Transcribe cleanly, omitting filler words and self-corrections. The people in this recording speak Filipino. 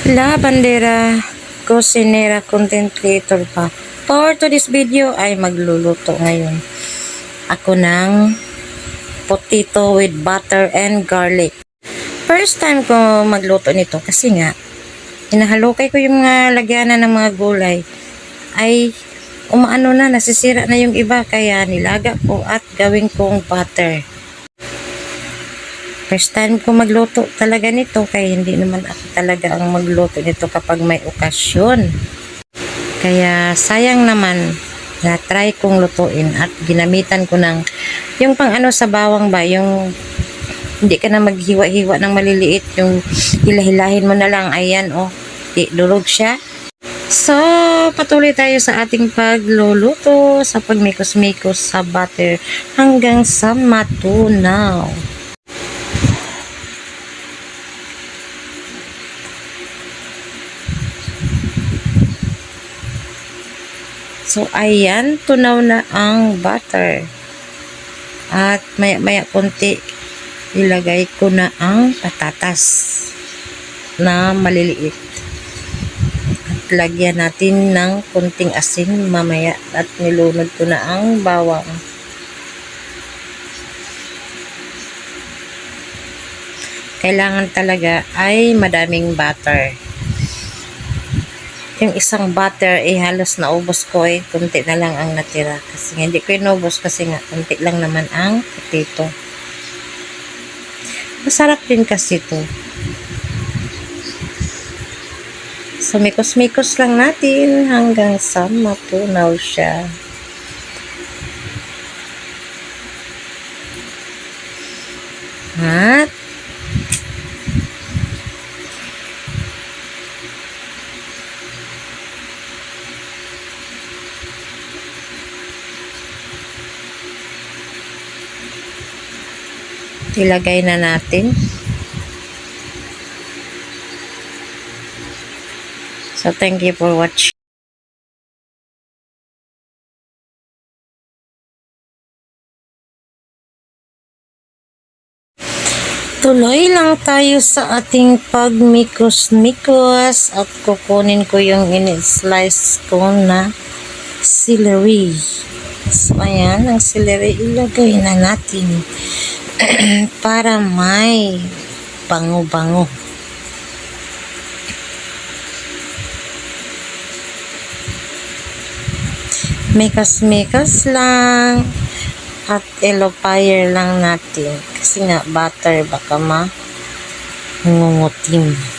La Bandera Cocinera Content Creator pa. For today's video ay magluluto ngayon ako ng potato with butter and garlic. First time ko magluto nito kasi nga hinahalukay ko yung lagyanan ng mga gulay ay umaano na, nasisira na yung iba kaya nilaga ko at gawin kong butter. First time ko magluto talaga nito kaya hindi naman ako talaga ang magluto nito kapag may okasyon. Kaya sayang naman na try kong lutuin at ginamitan ko ng yung pang ano sa bawang ba, yung hindi ka na maghiwa-hiwa ng maliliit, yung hilahilahin mo na lang, ayan di durog siya. So, patuloy tayo sa ating pagluluto sa pagmikos-mikos sa butter hanggang sa matunaw. So, ayan, tunaw na ang butter. At maya-maya konti, ilagay ko na ang patatas na maliliit. At lagyan natin ng konting asin mamaya at nilunod ko na ang bawang. Kailangan talaga ay madaming butter. Yung isang butter halos naubos ko konti na lang ang natira kasi hindi ko inubos kasi nga konti lang naman ang potato. Masarap din kasi ito. So mikos-mikos lang natin hanggang sa matunaw siya. At ilagay na natin. So, thank you for watching. Tuloy lang tayo sa ating pagmikos-mikos at kukunin ko yung in-slice ko na celery. So, ayan, ang celery ilagay na natin para may bango-bango. Mikas-mikas lang at elopire lang natin kasi nga butter baka mangungutim.